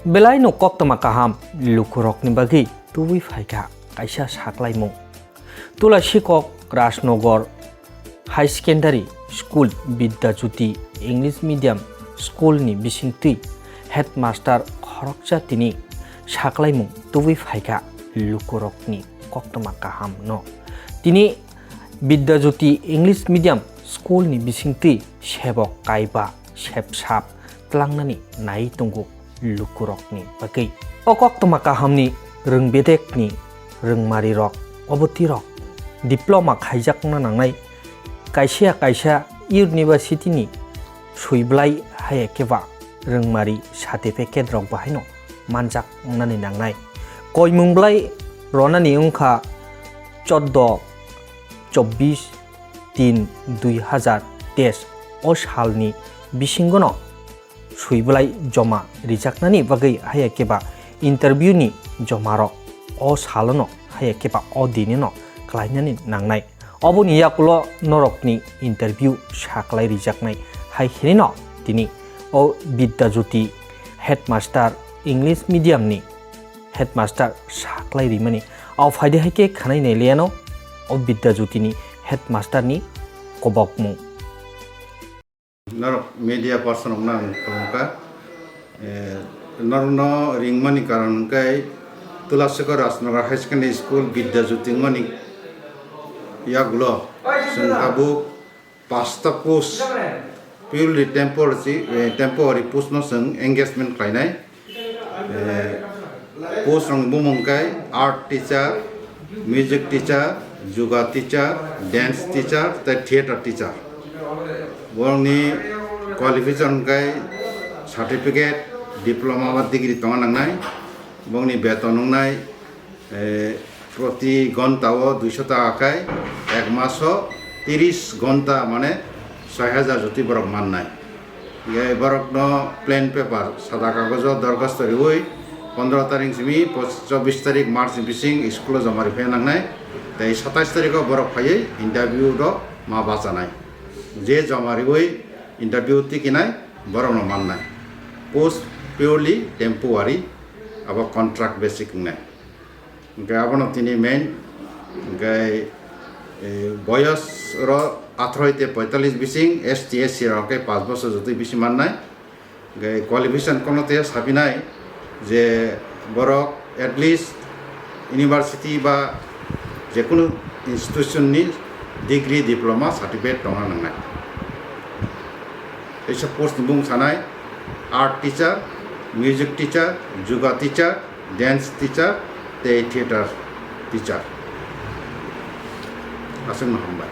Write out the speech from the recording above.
belai no Koktwma Kaham Luku rokni bagi tuwi phaika Kaisa saklai mung Tulashikhok Rajnagar H.S.School Vidyajoti English Medium School ni bising headmaster khorokja tini saklai mung tuwi phaika Luku rokni Koktwma Kaham no tini Vidyajoti English Medium School ni bising sebok kaiba sebsap tlangnani nai tunggu Luku rokni bagai o Koktwma Kaham ni Rwng Mari rok oboti rok Diploma khlaijak na nangnai Kaisa University ni bwlai hai keba Rwng Mari certificate rok bahai no manjak nani nangnai koimung bwlai rwnani ungkha 14-24-3-2023 o salni bisingo no bwlai joma rijaknani bagai hai keba interview ni joma rok o salo no hai keba o dini no khlainani nangnai oboni yakulo norokni interview saklai rijaknai hai hini no tini o Vidyajoti headmaster English medium ni headmaster saklai rimani au faide haike khanai nei liano o Vidyajoti ni headmaster ni kobokmu norok media person ongna ka norno ringmani karon kai Tulashikhok Rajnagar H.S.School Vidyajoti ngani yaglo sungkabu pasta post purely temporary post no sung engagement klainai post rong bumung kai art teacher music teacher yoga teacher dance teacher theater teacher borni qualification kai certificate diploma বা degree tonga nangnai bongni beton nangnai প্রতি ঘন্টাও 200 টাকা খায় এক মাসও 30 ঘন্টা মানে 6000 জতি বরক মান নাই এই বরক ন প্লেন পেপার সাদা কাগজ দরখাস্ত হই 15 তারিখ সিমি 24 তারিখ মার্চ বিসিং স্কুল জমারি ফে নাংনাই তাই 27 তারিখ বরক ফাই ইন্টারভিউ দ মা বাঁচা নাই যে জমারি হই ইন্টারভিউ তি কিনাই বরক ন মান নাই পোস্ট পিওরলি টেম্পোরারি আবার কন্ট্রাক্ট বেসিক নাই Gabon tini main gai boyos ro 18 te 45 bising STS ro ke 5 বছর জতি বেশি মান নাই gai qualification kono te sabinai je borok at least Univercity ba je kono institution ni degree diploma certificate tonga nangnai esa post bung sanai art teacher music teacher yoga teacher dance teacher theater teacher asing mahambay